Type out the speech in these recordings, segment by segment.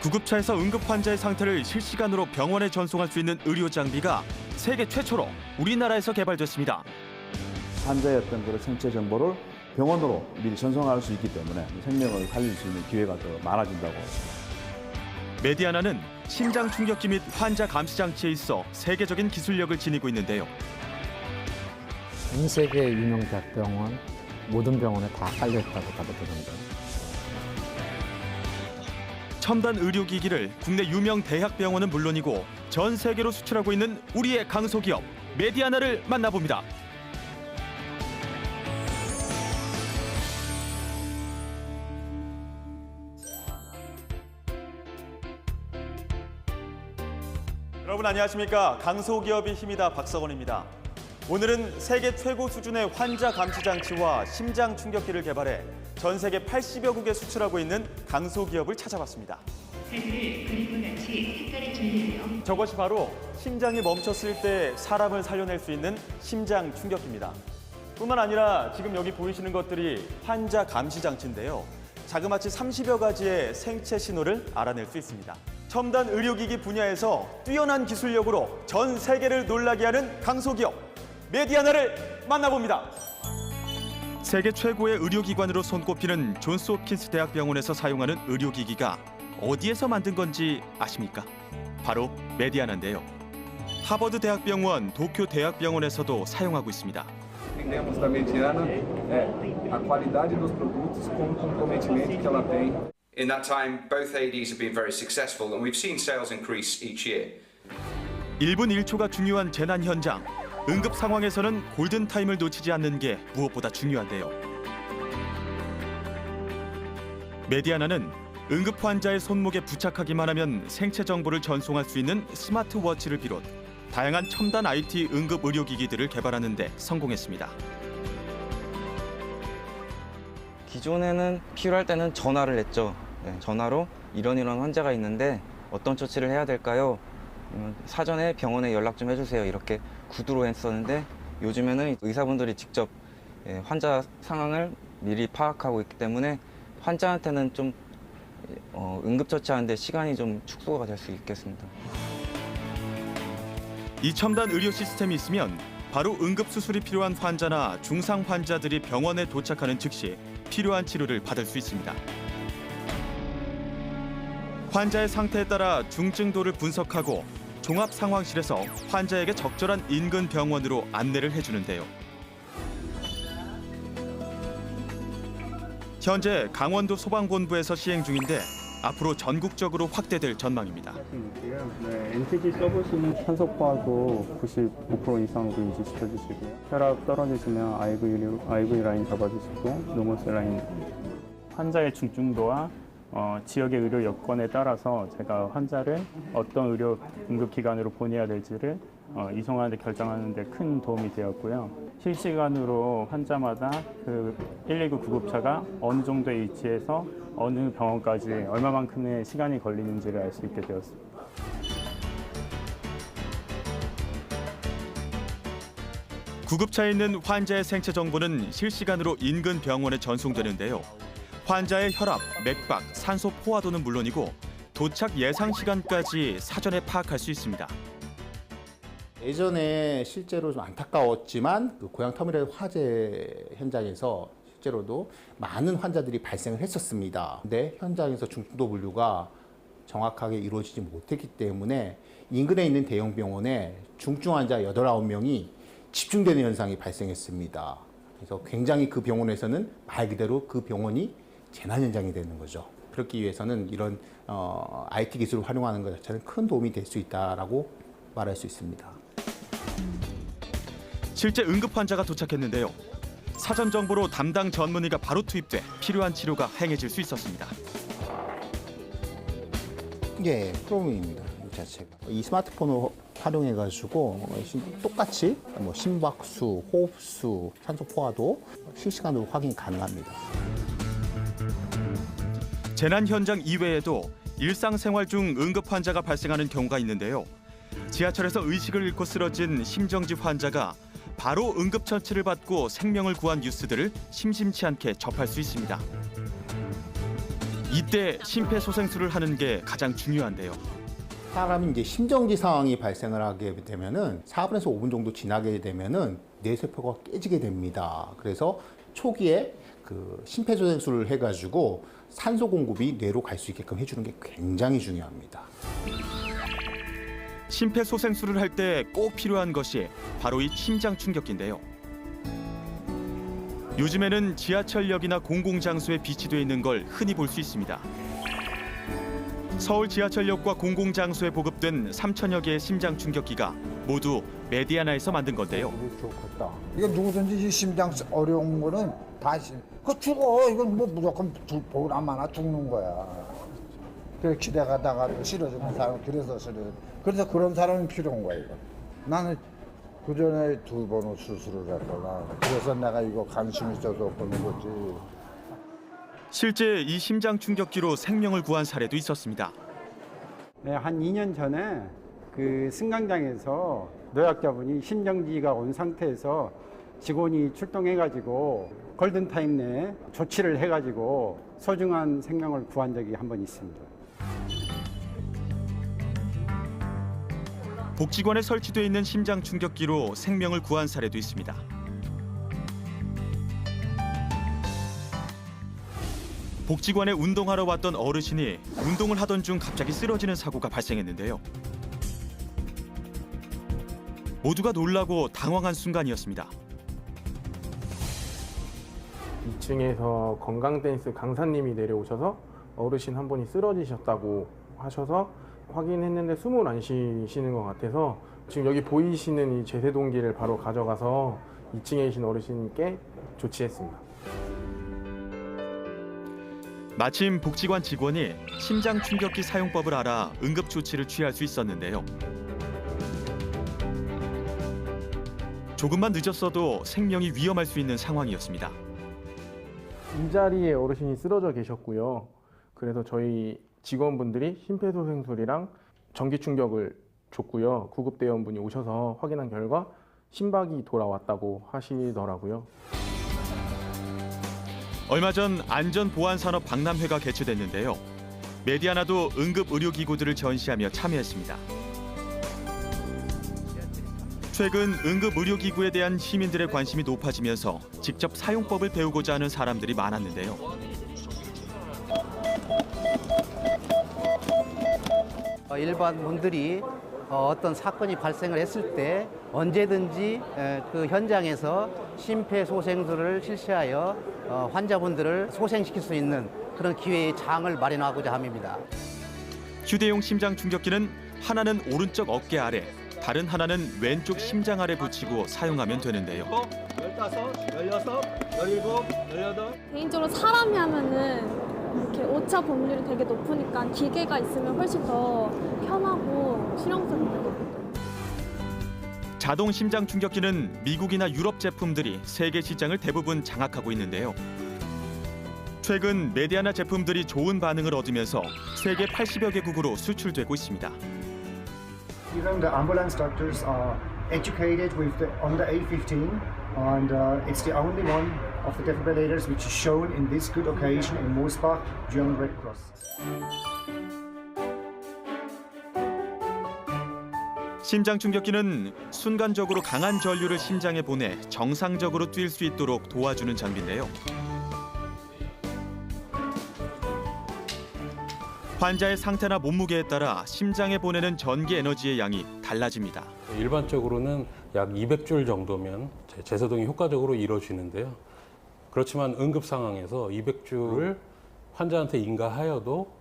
구급차에서 응급 환자의 상태를 실시간으로 병원에 전송할 수 있는 의료 장비가 세계 최초로 우리나라에서 개발됐습니다. 환자의 어떤 그런 생체 정보를 병원으로 미리 전송할 수 있기 때문에 생명을 살릴 수 있는 기회가 더 많아진다고. 메디아나는 심장 충격기 및 환자 감시 장치에 있어 세계적인 기술력을 지니고 있는데요. 전 세계 유명 대학병원 모든 병원에 다 깔려 있다고 봐도 되는데. 첨단 의료기기를 국내 유명 대학병원은 물론이고 전 세계로 수출하고 있는 우리의 강소기업 메디아나를 만나봅니다. 여러분 안녕하십니까? 강소기업의 힘이다 박석원입니다. 오늘은 세계 최고 수준의 환자 감시 장치와 심장 충격기를 개발해 전 세계 80여 국에 수출하고 있는 강소기업을 찾아봤습니다. 사진을 그림과 같이 색깔이 준비되어 저것이 바로 심장이 멈췄을 때 사람을 살려낼 수 있는 심장 충격기입니다. 뿐만 아니라 지금 여기 보이시는 것들이 환자 감시 장치인데요. 자그마치 30여 가지의 생체 신호를 알아낼 수 있습니다. 첨단 의료기기 분야에서 뛰어난 기술력으로 전 세계를 놀라게 하는 강소기업 메디아나를 만나봅니다. 세계 최고의 의료기관으로 손꼽히는 존스홉킨스 대학병원에서 사용하는 의료기기가 어디에서 만든 건지 아십니까? 바로 메디아나인데요. 하버드 대학병원, 도쿄 대학병원에서도 사용하고 있습니다. Entendemos da Mediana a qualidade dos produtos com o comprometimento que ela tem. In that time, both AEDs have been very successful and we've seen sales increase each year. 1분 1초가 중요한 재난 현장. 응급 상황에서는 골든타임을 놓치지 않는 게 무엇보다 중요한데요. 메디아나는 응급 환자의 손목에 부착하기만 하면 생체 정보를 전송할 수 있는 스마트워치를 비롯 다양한 첨단 IT 응급 의료기기들을 개발하는 데 성공했습니다. 기존에는 필요할 때는 전화를 했죠. 전화로 이런 환자가 있는데 어떤 조치를 해야 될까요? 사전에 병원에 연락 좀 해주세요. 이렇게 구두로 했었는데 요즘에는 의사분들이 직접 환자 상황을 미리 파악하고 있기 때문에 환자한테는 좀 응급처치하는데 시간이 좀 축소가 될 수 있겠습니다. 이 첨단 의료 시스템이 있으면 바로 응급수술이 필요한 환자나 중상 환자들이 병원에 도착하는 즉시 필요한 치료를 받을 수 있습니다. 환자의 상태에 따라 중증도를 분석하고 종합상황실에서 환자에게 적절한 인근 병원으로 안내를 해주는데요. 현재 강원도 소방본부에서 시행 중인데 앞으로 전국적으로 확대될 전망입니다. NTG 써보시는 산소 포화도 95% 이상으로 유지시켜주시고요. 혈압 떨어지시면 IV 라인 잡아주시고 노모스 라인. 환자의 중증도와 지역의 의료 여건에 따라서 제가 환자를 어떤 의료 응급기관으로 보내야 될지를 이송하는 데 결정하는 데 큰 도움이 되었고요. 실시간으로 환자마다 그 119 구급차가 어느 정도의 위치에서 어느 병원까지 얼마만큼의 시간이 걸리는지를 알 수 있게 되었습니다. 구급차에 있는 환자의 생체 정보는 실시간으로 인근 병원에 전송되는데요. 환자의 혈압, 맥박, 산소 포화도는 물론이고 도착 예상 시간까지 사전에 파악할 수 있습니다. 예전에 실제로 좀 안타까웠지만 그 고향터미널 화재 현장에서 실제로도 많은 환자들이 발생을 했었습니다. 근데 현장에서 중증도 분류가 정확하게 이루어지지 못했기 때문에 인근에 있는 대형 병원에 중증 환자 8, 9명이 집중되는 현상이 발생했습니다. 그래서 굉장히 그 병원에서는 말 그대로 그 병원이 재난 현장이 되는 거죠. 그렇기 위해서는 이런 IT 기술을 활용하는 것 자체는 큰 도움이 될 수 있다라고 말할 수 있습니다. 실제 응급 환자가 도착했는데요. 사전 정보로 담당 전문의가 바로 투입돼 필요한 치료가 행해질 수 있었습니다. 예, 프로그램입니다. 이 자체가 이 스마트폰을 활용해가지고 똑같이 심박수, 호흡수, 산소 포화도 실시간으로 확인이 가능합니다. 재난 현장 이외에도 일상생활 중 응급 환자가 발생하는 경우가 있는데요. 지하철에서 의식을 잃고 쓰러진 심정지 환자가 바로 응급처치를 받고 생명을 구한 뉴스들을 심심치 않게 접할 수 있습니다. 이때 심폐소생술을 하는 게 가장 중요한데요. 사람이 이제 심정지 상황이 발생을 하게 되면은 4분에서 5분 정도 지나게 되면은 뇌세포가 깨지게 됩니다. 그래서 초기에 그 심폐소생술을 해가지고 산소 공급이 뇌로 갈 수 있게끔 해주는 게 굉장히 중요합니다. 심폐소생술을 할 때 꼭 필요한 것이 바로 이 심장 충격기인데요. 요즘에는 지하철역이나 공공장소에 비치되어 있는 걸 흔히 볼 수 있습니다. 서울 지하철역과 공공장소에 보급된 3,000여 개의 심장 충격기가 모두 메디아나에서 만든 건데요. 좋겠다. 이거 누구든지 심장 어려운 거는 다 그거 죽어. 이건 뭐 무조건 보나 마나 죽는 거야. 그래 기대가다가 싫어지는 사람 그래서 싫어. 그래서 그런 사람이 필요한 거야 이거. 나는 그 전에 2번 수술을 했거나 그래서 내가 이거 관심 있어서 보는 거지. 실제 이 심장 충격기로 생명을 구한 사례도 있었습니다. 네, 한 2년 전에 그 승강장에서 노약자분이 심정지가 온 상태에서 직원이 출동해가지고 골든타임 내에 조치를 해가지고 소중한 생명을 구한 적이 한 번 있습니다. 복지관에 설치되어 있는 심장 충격기로 생명을 구한 사례도 있습니다. 복지관에 운동하러 왔던 어르신이 운동을 하던 중 갑자기 쓰러지는 사고가 발생했는데요. 모두가 놀라고 당황한 순간이었습니다. 2층에서 건강댄스 강사님이 내려오셔서 어르신 한 분이 쓰러지셨다고 하셔서 확인했는데 숨을 안 쉬시는 것 같아서 지금 여기 보이시는 이 제세동기를 바로 가져가서 2층에 계신 어르신께 조치했습니다. 마침 복지관 직원이 심장 충격기 사용법을 알아 응급 조치를 취할 수 있었는데요. 조금만 늦었어도 생명이 위험할 수 있는 상황이었습니다. 이 자리에 어르신이 쓰러져 계셨고요. 그래서 저희 직원분들이 심폐소생술이랑 전기 충격을 줬고요. 구급대원분이 오셔서 확인한 결과 심박이 돌아왔다고 하시더라고요. 얼마 전 안전보안산업 박람회가 개최됐는데요. 메디아나도 응급의료기구들을 전시하며 참여했습니다. 최근 응급의료기구에 대한 시민들의 관심이 높아지면서 직접 사용법을 배우고자 하는 사람들이 많았는데요. 일반 분들이 어떤 사건이 발생을 했을 때 언제든지 그 현장에서 심폐소생술을 실시하여 환자분들을 소생시킬 수 있는 그런 기회의 장을 마련하고자 합니다. 휴대용 심장 충격기는 하나는 오른쪽 어깨 아래, 다른 하나는 왼쪽 심장 아래 붙이고 사용하면 되는데요. 15, 16, 17, 18. 개인적으로 사람이 하면은 이렇게 오차 범률이 되게 높으니까 기계가 있으면 훨씬 더 편하고 실용성이 되게 높거든요. 자동 심장 충격기는 미국이나 유럽 제품들이 세계 시장을 대부분 장악하고 있는데요. 최근 메디아나 제품들이 좋은 반응을 얻으면서 세계 80여 개국으로 수출되고 있습니다. Even the ambulance doctors are educated on the A15, and it's the only one of the defibrillators which is shown in this good occasion in Mosbach, German Red Cross. 심장 충격기는 순간적으로 강한 전류를 심장에 보내 정상적으로 뛸 수 있도록 도와주는 장비인데요. 환자의 상태나 몸무게에 따라 심장에 보내는 전기 에너지의 양이 달라집니다. 일반적으로는 약 200줄 정도면 제세동이 효과적으로 이루어지는데요. 그렇지만 응급 상황에서 200줄을 환자한테 인가하여도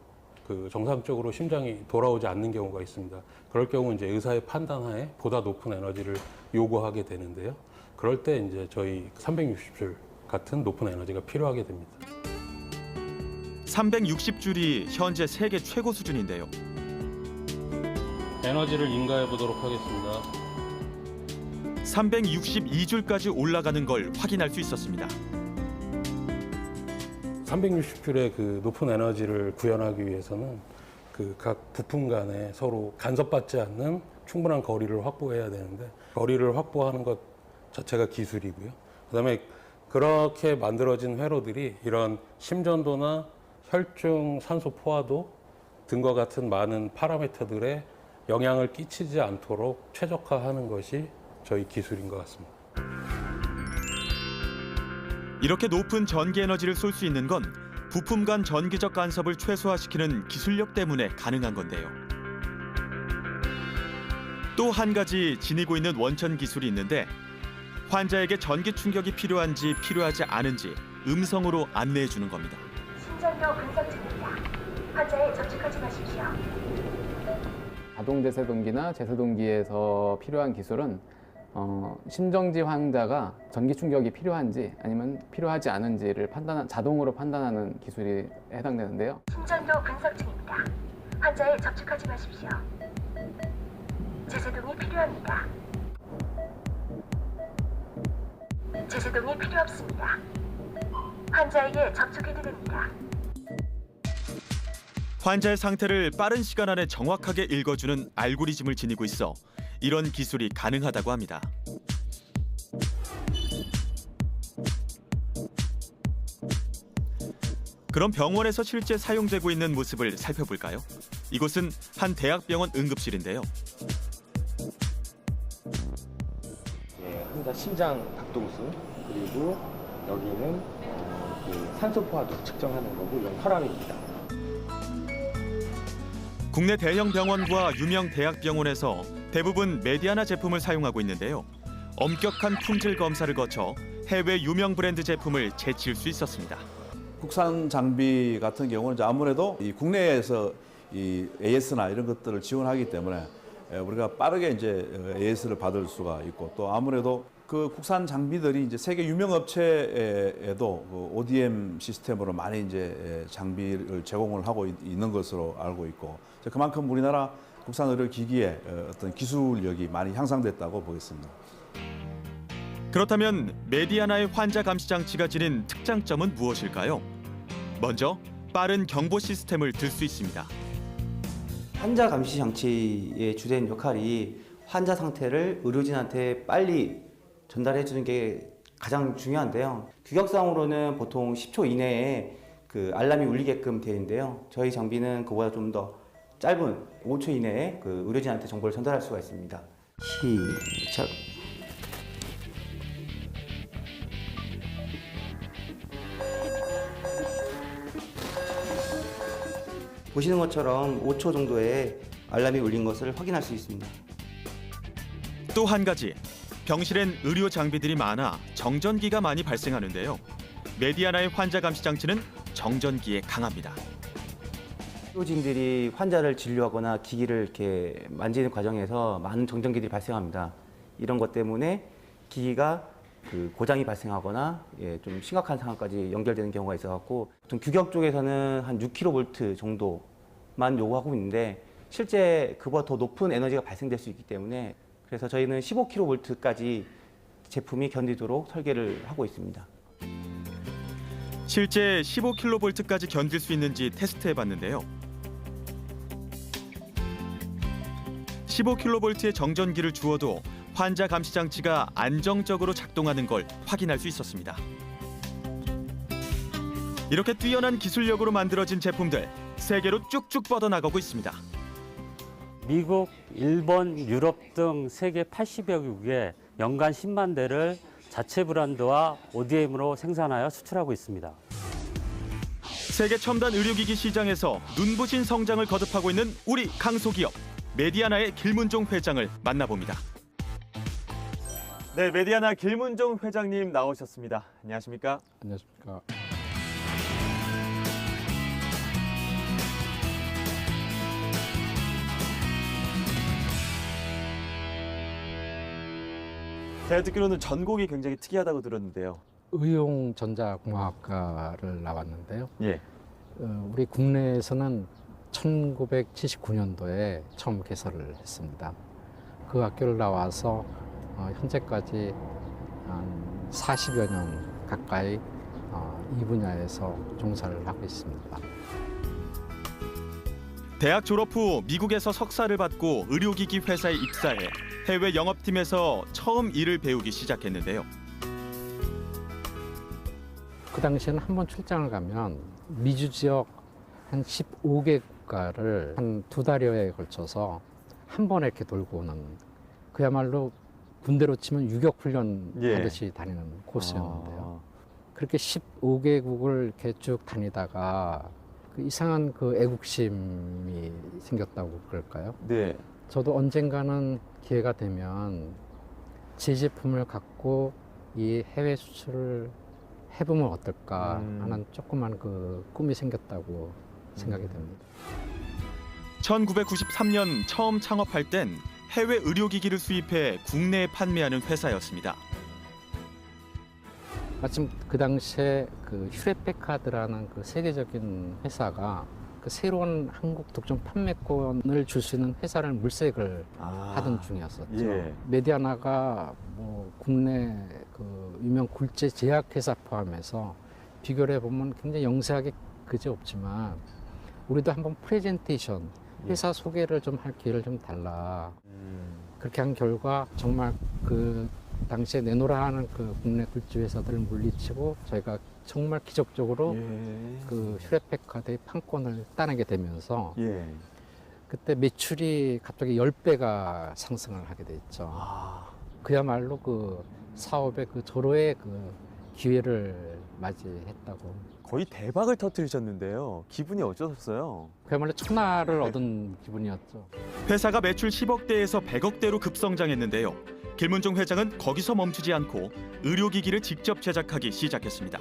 그 정상적으로 심장이 돌아오지 않는 경우가 있습니다. 그럴 경우 이제 의사의 판단하에 보다 높은 에너지를 요구하게 되는데요. 그럴 때 이제 저희 360줄 같은 높은 에너지가 필요하게 됩니다. 360줄이 현재 세계 최고 수준인데요. 에너지를 인가해 보도록 하겠습니다. 362줄까지 올라가는 걸 확인할 수 있었습니다. 360줄의 그 높은 에너지를 구현하기 위해서는 그 각 부품 간에 서로 간섭받지 않는 충분한 거리를 확보해야 되는데 거리를 확보하는 것 자체가 기술이고요. 그다음에 그렇게 만들어진 회로들이 이런 심전도나 혈중 산소 포화도 등과 같은 많은 파라미터들에 영향을 끼치지 않도록 최적화하는 것이 저희 기술인 것 같습니다. 이렇게 높은 전기 에너지를 쏠 수 있는 건 부품 간 전기적 간섭을 최소화시키는 기술력 때문에 가능한 건데요. 또 한 가지 지니고 있는 원천 기술이 있는데 환자에게 전기 충격이 필요한지 필요하지 않은지 음성으로 안내해 주는 겁니다. 심전도 분석 중입니다. 환자에 접촉하지 마십시오. 자동 제세동기나 제세동기에서 필요한 기술은 심정지 환자가 전기 충격이 필요한지 아니면 필요하지 않은지를 자동으로 판단하는 기술이 해당되는데요. 심전도 분석 중입니다. 환자에 접촉하지 마십시오. 제세동이 필요합니다. 제세동이 필요 없습니다. 환자에게 접촉해도 됩니다. 환자의 상태를 빠른 시간 안에 정확하게 읽어주는 알고리즘을 지니고 있어 이런 기술이 가능하다고 합니다. 그럼 병원에서 실제 사용되고 있는 모습을 살펴볼까요? 이곳은 한 대학병원 응급실인데요. 환자 심장 박동수, 그리고 여기는 그 산소 포화도 측정하는 거고 이건 혈압입니다. 국내 대형 병원과 유명 대학병원에서 대부분 메디아나 제품을 사용하고 있는데요. 엄격한 품질 검사를 거쳐 해외 유명 브랜드 제품을 제칠 수 있었습니다. 국산 장비 같은 경우는 이제 아무래도 이 국내에서 이 AS나 이런 것들을 지원하기 때문에 우리가 빠르게 이제 AS를 받을 수가 있고 또 아무래도 그 국산 장비들이 이제 세계 유명 업체에도 그 ODM 시스템으로 많이 이제 장비를 제공을 하고 있는 것으로 알고 있고 그만큼 우리나라 국산 의료 기기의 어떤 기술력이 많이 향상됐다고 보겠습니다. 그렇다면 메디아나의 환자 감시 장치가 지닌 특장점은 무엇일까요? 먼저 빠른 경보 시스템을 들 수 있습니다. 환자 감시 장치의 주된 역할이 환자 상태를 의료진한테 빨리 전달해 주는 게 가장 중요한데요. 규격상으로는 보통 10초 이내에 그 알람이 울리게끔 되어 있는데요. 저희 장비는 그보다 좀 더 짧은 5초 이내에 그 의료진한테 정보를 전달할 수가 있습니다. 시작. 보시는 것처럼 5초 정도의 알람이 울린 것을 확인할 수 있습니다. 또 한 가지, 병실엔 의료 장비들이 많아 정전기가 많이 발생하는데요. 메디아나의 환자 감시 장치는 정전기에 강합니다. 의료진들이 환자를 진료하거나 기기를 이렇게 만지는 과정에서 많은 정전기들이 발생합니다. 이런 것 때문에 기기가 그 고장이 발생하거나 좀 심각한 상황까지 연결되는 경우가 있어갖고 보통 규격 쪽에서는 한 6kV 정도만 요구하고 있는데 실제 그보다 더 높은 에너지가 발생될 수 있기 때문에 그래서 저희는 15kV까지 제품이 견디도록 설계를 하고 있습니다. 실제 15kV까지 견딜 수 있는지 테스트해봤는데요. 15kV의 정전기를 주어도 환자 감시 장치가 안정적으로 작동하는 걸 확인할 수 있었습니다. 이렇게 뛰어난 기술력으로 만들어진 제품들 세계로 쭉쭉 뻗어나가고 있습니다. 미국, 일본, 유럽 등 세계 80여 국에 연간 10만 대를 자체 브랜드와 ODM으로 생산하여 수출하고 있습니다. 세계 첨단 의료기기 시장에서 눈부신 성장을 거듭하고 있는 우리 강소기업 메디아나의 길문종 회장을 만나봅니다. 네, 메디아나 길문종 회장님 나오셨습니다. 안녕하십니까? 안녕하십니까? 제가 듣기로는 전공이 굉장히 특이하다고 들었는데요. 의용전자공학과를 나왔는데요. 예. 우리 국내에서는 1979년도에 처음 개설을 했습니다. 그 학교를 나와서 현재까지 한 40여 년 가까이 이 분야에서 종사를 하고 있습니다. 대학 졸업 후 미국에서 석사를 받고 의료기기 회사에 입사해 해외 영업팀에서 처음 일을 배우기 시작했는데요. 그 당시에는 한번 출장을 가면 미주 지역 한 15개 국가를 한 2달여에 걸쳐서 한 번에 이렇게 돌고 오는 그야말로 군대로 치면 유격 훈련 하듯이 다니는 코스였는데요. 그렇게 15개국을 이렇게 쭉 다니다가 그 이상한 그 애국심이 생겼다고 그럴까요? 네. 저도 언젠가는 기회가 되면 제 제품을 갖고 이 해외 수출을 해보면 어떨까 하는 조그만 그 꿈이 생겼다고 생각이 됩니다. 1993년 처음 창업할 땐 해외 의료기기를 수입해 국내에 판매하는 회사였습니다. 마침 그 당시에 그 휴렛패카드라는 그 세계적인 회사가 그 새로운 한국 독점 판매권을 줄 수 있는 회사를 물색을 하던 중이었었죠. 예. 메디아나가 뭐 국내 그 유명 굴제 제약회사 포함해서 비교를 해보면 굉장히 영세하게 그지 없지만 우리도 한번 프레젠테이션 회사 소개를 좀 할 기회를 좀 달라. 그렇게 한 결과 정말 그 당시에 내놓으라 하는 그 국내 굴지 회사들을 물리치고 저희가 정말 기적적으로 그 휴렛패카드의 판권을 따내게 되면서 그때 매출이 갑자기 10배가 상승을 하게 됐죠. 그야말로 그 사업의 그 절호의 그 기회를 맞이했다고. 거의 대박을 터뜨리셨는데요. 기분이 어떠셨어요? 그야말로 천하를 얻은 기분이었죠. 회사가 매출 10억대에서 100억대로 급성장했는데요. 길문종 회장은 거기서 멈추지 않고 의료기기를 직접 제작하기 시작했습니다.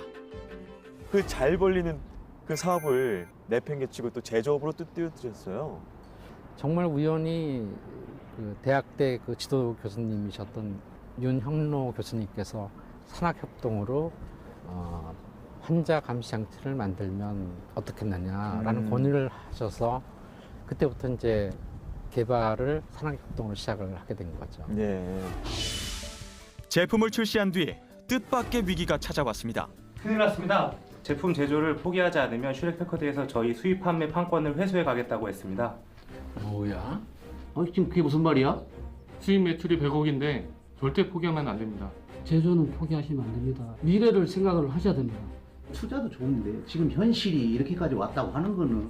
그 잘 벌리는 그 사업을 내팽개치고 또 제조업으로 또 뛰어드셨어요. 정말 우연히 그 대학 때 그 지도 교수님이셨던 윤형로 교수님께서 산학협동으로 환자 감시 장치를 만들면 어떻겠느냐라는 권유를 하셔서 그때부터 이제 개발을 산학협동으로 시작을 하게 된 거죠. 제품을 출시한 뒤 뜻밖의 위기가 찾아왔습니다. 큰일 났습니다. 제품 제조를 포기하지 않으면 휴렛패커드에서 저희 수입 판매 판권을 회수해 가겠다고 했습니다. 뭐야? 지금 그게 무슨 말이야? 수입 매출이 100억인데 절대 포기하면 안 됩니다. 제조는 포기하시면 안 됩니다. 미래를 생각을 하셔야 됩니다. 투자도 좋은데 지금 현실이 이렇게까지 왔다고 하는 거는.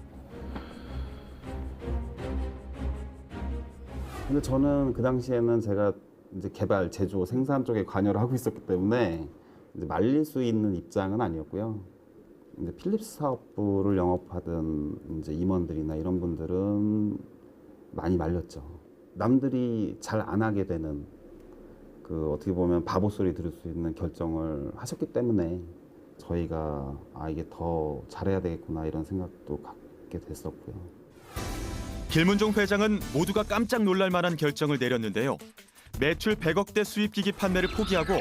근데 저는 그 당시에는 제가 이제 개발, 제조, 생산 쪽에 관여를 하고 있었기 때문에 이제 말릴 수 있는 입장은 아니었고요. 이제 필립스 사업부를 영업하던 이제 임원들이나 이런 분들은 많이 말렸죠. 남들이 잘 안 하게 되는 그 어떻게 보면 바보 소리 들을 수 있는 결정을 하셨기 때문에 저희가 이게 더 잘해야 되겠구나 이런 생각도 갖게 됐었고요. 길문종 회장은 모두가 깜짝 놀랄 만한 결정을 내렸는데요. 매출 100억대 수입기기 판매를 포기하고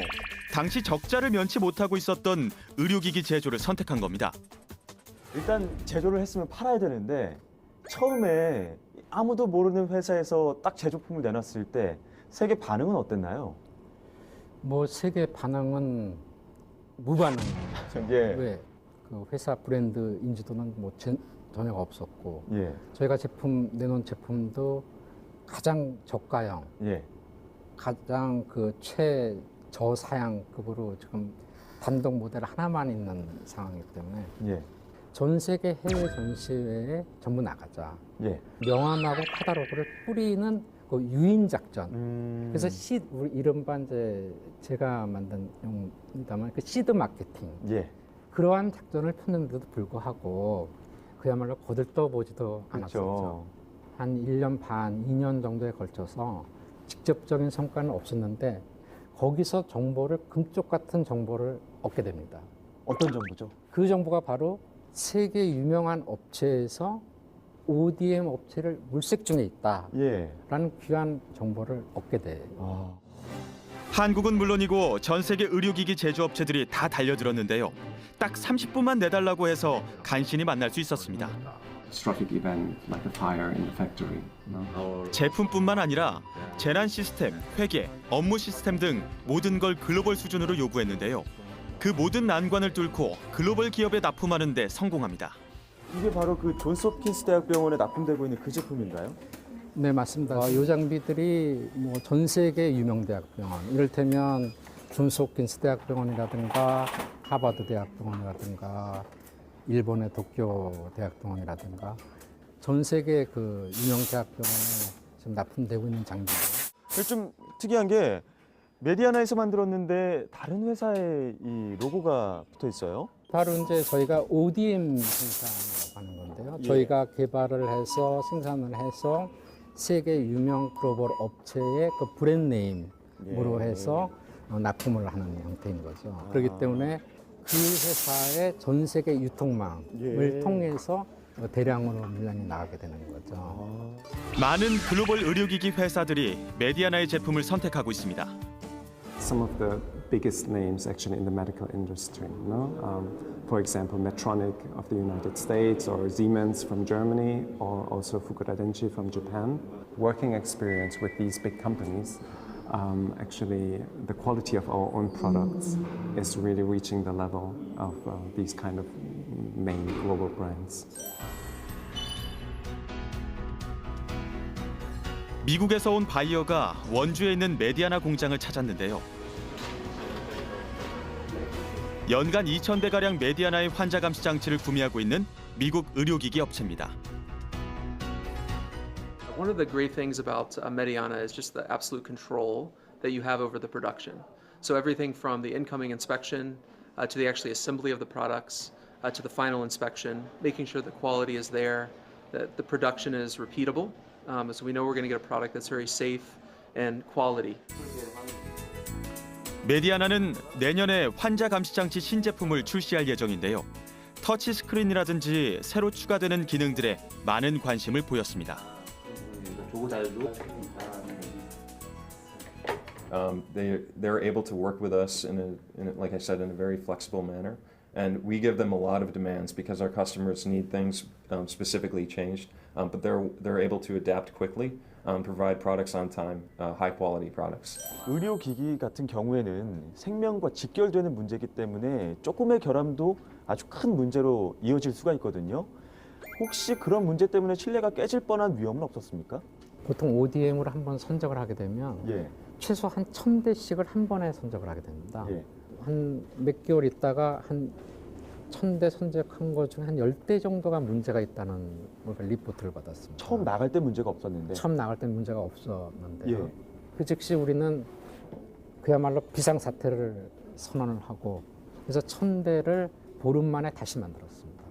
당시 적자를 면치 못하고 있었던 의료기기 제조를 선택한 겁니다. 일단 제조를 했으면 팔아야 되는데 처음에 아무도 모르는 회사에서 딱 제조품을 내놨을 때 세계 반응은 어땠나요? 뭐 세계 반응은 무반응이었죠. 왜? 그 회사 브랜드 인지도는 뭐 전혀 없었고 저희가 제품 내놓은 제품도 가장 저가형, 가장 그 최저사양급으로 지금 단독 모델 하나만 있는 상황이기 때문에 전 세계 해외 전시회에 전부 나가자. 명함하고 카탈로그를 뿌리는 그 유인 작전. 그래서 우리 이른바 이제 제가 만든 용입니다만 그 시드 마케팅. 그러한 작전을 폈는데도 불구하고 그야말로 거들떠보지도 않았었죠. 한 1년 반, 2년 정도에 걸쳐서 직접적인 성과는 없었는데 거기서 정보를 금쪽 같은 정보를 얻게 됩니다. 어떤 정보죠? 그 정보가 바로 세계 유명한 업체에서 ODM 업체를 물색 중에 있다라는 귀한 정보를 얻게 돼요. 한국은 물론이고 전 세계 의료기기 제조업체들이 다 달려들었는데요. 딱 30분만 내달라고 해서 간신히 만날 수 있었습니다. 제품뿐만 아니라 재난 시스템, 회계, 업무 시스템 등 모든 걸 글로벌 수준으로 요구했는데요. 그 모든 난관을 뚫고 글로벌 기업에 납품하는 데 성공합니다. 이게 바로 그 존스홉킨스 대학병원에 납품되고 있는 그 제품인가요? 네, 맞습니다. 이 장비들이 뭐 전 세계 유명 대학병원, 이를테면 존스홉킨스 대학병원이라든가 하버드 대학병원이라든가 일본의 도쿄 대학병원이라든가 전 세계 그 유명 대학병원에 지금 납품되고 있는 장비예요. 좀 특이한 게 메디아나에서 만들었는데 다른 회사에 이 로고가 붙어 있어요. 바로 이제 저희가 ODM 생산이라고 하는 건데요. 저희가 개발을 해서 생산을 해서 세계 유명 글로벌 업체의 그 브랜드 네임으로 해서 납품을 하는 형태인 거죠. 그렇기 때문에 그 회사의 전 세계 유통망을 통해서 대량으로 물량이 나가게 되는 거죠. 많은 글로벌 의료기기 회사들이 메디아나의 제품을 선택하고 있습니다. Some of the biggest names actually in the medical industry, no? For example, Medtronic of the United States, or Siemens from Germany, or also Fukuda Denshi from Japan. Working experience with these big companies, actually the quality of our own products is really reaching the level of these kind of main global brands. 미국에서 온 바이어가 원주에 있는 메디아나 공장을 찾았는데요. 연간 2,000대가량 메디아나의 환자 감시 장치를 구매하고 있는 미국 의료기기 업체입니다. One of the great things about Mediana is just the absolute control that you have over the production. So everything from the incoming inspection to the actually assembly of the products to the final inspection, making sure the quality is there, that the production is repeatable. So we know we're going to get a product that's very safe and quality. 메디아나는 내년에 환자 감시 장치 신제품을 출시할 예정인데요. 터치 스크린이라든지 새로 추가되는 기능들에 많은 관심을 보였습니다. They're able to work with us like I said, in a very flexible manner, and we give them a lot of demands because our customers need things specifically changed. But they're able to adapt quickly, provide products on time, high quality products. 의료기기 같은 경우에는 생명과 직결되는 문제이기 때문에 조금의 결함도 아주 큰 문제로 이어질 수가 있거든요. 혹시 그런 문제 때문에 신뢰가 깨질 뻔한 위험은 없었습니까? 보통 ODM으로 한번 선적을 하게 되면 최소 한 1,000대씩을 한 번에 선적을 하게 됩니다. 한 몇 개월 있다가 한 1,000대 선적한 것 중에 한 10대 정도가 문제가 있다는 리포트를 받았습니다. 처음 나갈 때 문제가 없었는데? 처음 나갈 때 문제가 없었는데요. 그 즉시 우리는 그야말로 비상사태를 선언을 하고 그래서 1,000대를 보름 만에 다시 만들었습니다.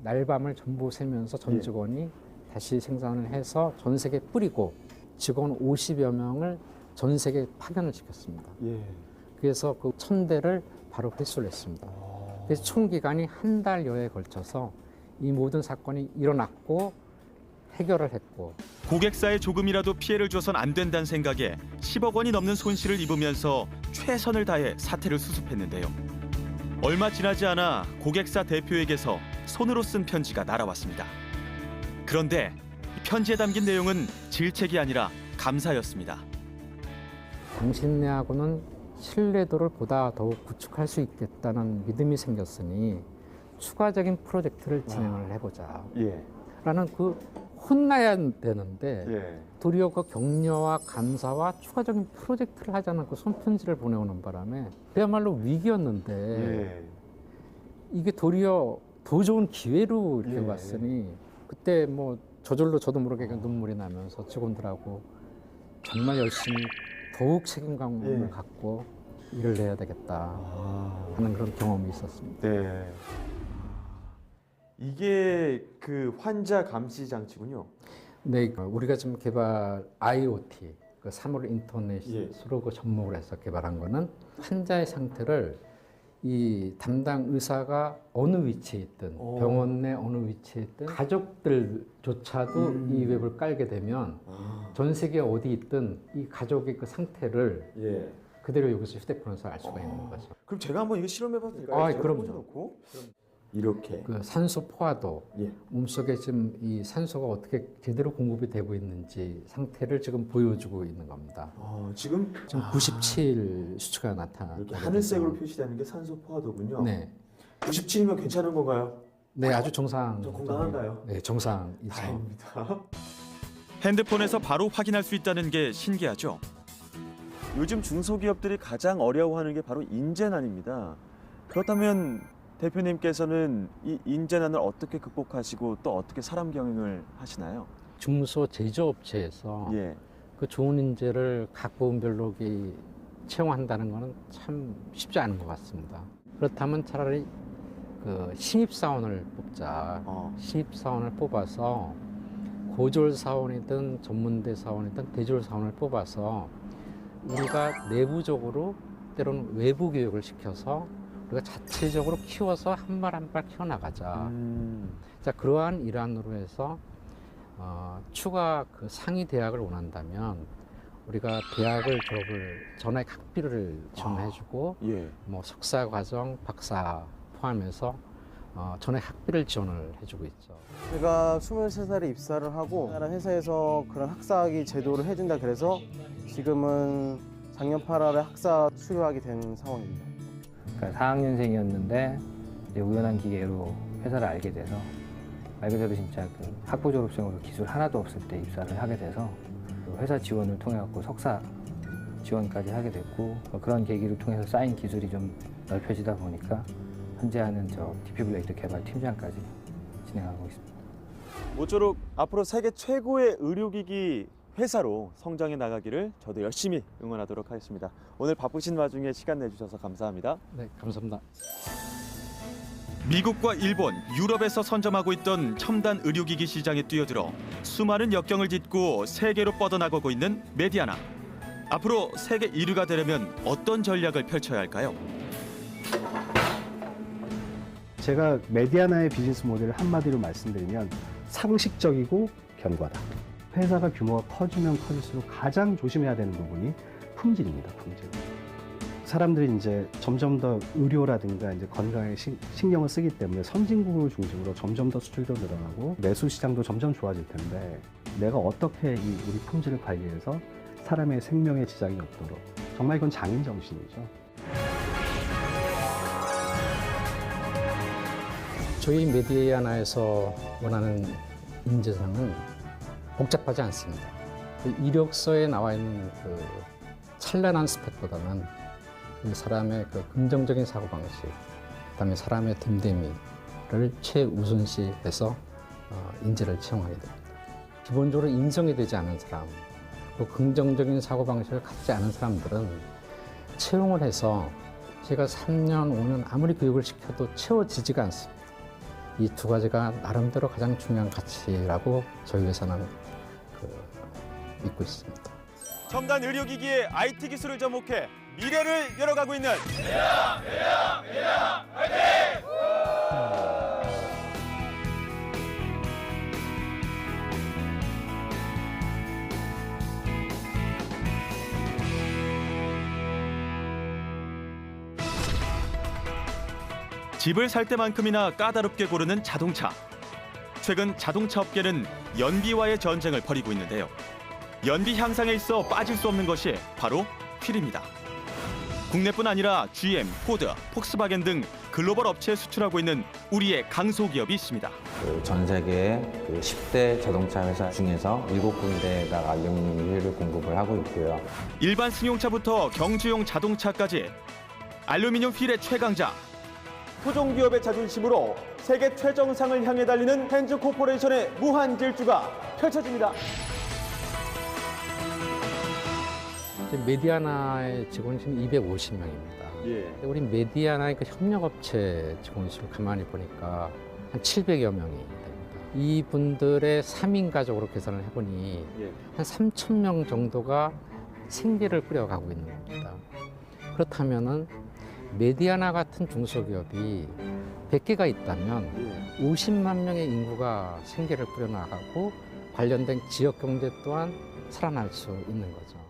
날밤을 전부 새면서 전 직원이 다시 생산을 해서 전 세계에 뿌리고 직원 50여 명을 전 세계에 파견을 시켰습니다. 그래서 그 1,000대를 바로 회수를 했습니다. 그래서 총 기간이 한 달여에 걸쳐서 이 모든 사건이 일어났고 해결을 했고 고객사에 조금이라도 피해를 줘선 안 된다는 생각에 10억 원이 넘는 손실을 입으면서 최선을 다해 사태를 수습했는데요. 얼마 지나지 않아 고객사 대표에게서 손으로 쓴 편지가 날아왔습니다. 그런데 편지에 담긴 내용은 질책이 아니라 감사였습니다. 당신네하고는 신뢰도를 보다 더욱 구축할 수 있겠다는 믿음이 생겼으니 추가적인 프로젝트를 진행을 해보자. 라는 그 혼나야 되는데 도리어 그 격려와 감사와 추가적인 프로젝트를 하자는 그 손편지를 보내오는 바람에 그야말로 위기였는데 이게 도리어 더 좋은 기회로 이렇게 왔으니 그때 뭐 저절로 저도 모르게 눈물이 나면서 직원들하고 정말 열심히 더욱 책임감을 갖고 일을 해야 되겠다 하는 그런 경험이 있었습니다. 이게 그 환자 감시 장치군요. 네, 우리가 지금 개발 IoT, 그 사물 인터넷으로 그 접목을 해서 개발한 거는 환자의 상태를 이 담당 의사가 어느 위치에 있든 병원 내 어느 위치에 있든 가족들조차도 이 웹을 깔게 되면 전 세계 어디 있든 이 가족의 그 상태를 그대로 여기서 휴대폰에서 알 수가 있는 거죠. 그럼 제가 한번 이거 실험해봐도 될까요? 그럼요. 이렇게 그 산소 포화도 몸속에 지금 이 산소가 어떻게 제대로 공급이 되고 있는지 상태를 지금 보여주고 있는 겁니다. 지금 97 수치가 나타나고 하늘색으로 표시되는 게 산소 포화도군요. 네. 97이면 괜찮은 건가요? 네, 아주 정상. 좀 건강한가요? 네, 정상이죠. 다행입니다. 핸드폰에서 바로 확인할 수 있다는 게 신기하죠. 요즘 중소기업들이 가장 어려워하는 게 바로 인재난입니다. 그렇다면 대표님께서는 이 인재난을 어떻게 극복하시고 또 어떻게 사람 경영을 하시나요? 중소 제조업체에서 그 좋은 인재를 각 부분별로 채용한다는 것은 참 쉽지 않은 것 같습니다. 그렇다면 차라리 그 신입사원을 뽑자. 신입사원을 뽑아서 고졸사원이든 전문대사원이든 대졸사원을 뽑아서 우리가 내부적으로 때로는 외부 교육을 시켜서 우리가 자체적으로 키워서 한 발 한 발 키워나가자. 자, 그러한 일환으로 해서 추가 그 상위 대학을 원한다면 우리가 대학을 졸업을 전액 학비를 지원해주고 뭐 석사 과정, 박사 포함해서 전액 학비를 지원을 해주고 있죠. 제가 23살에 입사를 하고 다른 회사에서 그런 학사학위 제도를 해준다 그래서 지금은 작년 8월에 학사 수료하게 된 상황입니다. 그러니까 4학년생이었는데 이제 우연한 기회로 회사를 알게 돼서 말 그대로 진짜 그 학부 졸업생으로 기술 하나도 없을 때 입사를 하게 돼서 회사 지원을 통해 갖고 석사 지원까지 하게 됐고 그런 계기를 통해서 쌓인 기술이 좀 넓혀지다 보니까 현재 하는 저 DP블레이드 개발 팀장까지 진행하고 있습니다. 모쪼록 앞으로 세계 최고의 의료기기 회사로 성장해 나가기를 저도 열심히 응원하도록 하겠습니다. 오늘 바쁘신 와중에 시간 내주셔서 감사합니다. 네, 감사합니다. 미국과 일본, 유럽에서 선점하고 있던 첨단 의료기기 시장에 뛰어들어 수많은 역경을 딛고 세계로 뻗어나가고 있는 메디아나. 앞으로 세계 1위가 되려면 어떤 전략을 펼쳐야 할까요? 제가 메디아나의 비즈니스 모델을 한마디로 말씀드리면 상식적이고 견고하다. 회사가 규모가 커지면 커질수록 가장 조심해야 되는 부분이 품질입니다. 품질. 사람들이 이제 점점 더 의료라든가 이제 건강에 신경을 쓰기 때문에 선진국을 중심으로 점점 더 수출도 늘어나고 매수 시장도 점점 좋아질 텐데 내가 어떻게 이 우리 품질을 관리해서 사람의 생명에 지장이 없도록 정말 이건 장인 정신이죠. 저희 메디아나에서 원하는 인재상은 복잡하지 않습니다. 그 이력서에 나와 있는 그 찬란한 스펙보다는 그 사람의 그 긍정적인 사고방식, 그다음에 사람의 됨됨이를 최우선시해서 인재를 채용하게 됩니다. 기본적으로 인성이 되지 않은 사람, 또 긍정적인 사고방식을 갖지 않은 사람들은 채용을 해서 제가 3년, 5년 아무리 교육을 시켜도 채워지지가 않습니다. 이 두 가지가 나름대로 가장 중요한 가치라고 저희 회사는 믿고 있습니다. 첨단 의료기기의 IT 기술을 접목해 미래를 열어가고 있는 메디아나 화이팅! 집을 살 때만큼이나 까다롭게 고르는 자동차. 최근 자동차 업계는 연비와의 전쟁을 벌이고 있는데요. 연비 향상에 있어 빠질 수 없는 것이 바로 휠입니다. 국내뿐 아니라 GM, 포드, 폭스바겐 등 글로벌 업체에 수출하고 있는 우리의 강소기업이 있습니다. 전 세계 10대 자동차 회사 중에서 7군데에다가 알루미늄 휠을 공급을 하고 있고요. 일반 승용차부터 경주용 자동차까지 알루미늄 휠의 최강자. 토종기업의 자존심으로 세계 최정상을 향해 달리는 헨즈 코퍼레이션의 무한 질주가 펼쳐집니다. 메디아나의 직원이 지금 250명입니다. 우리 메디아나의 그 협력업체 직원 수를 가만히 보니까 한 700여 명이 됩니다. 이분들의 3인 가족으로 계산을 해보니 한 3,000명 정도가 생계를 꾸려가고 있는 겁니다. 그렇다면은 메디아나 같은 중소기업이 100개가 있다면 50만 명의 인구가 생계를 꾸려나가고 관련된 지역 경제 또한 살아날 수 있는 거죠.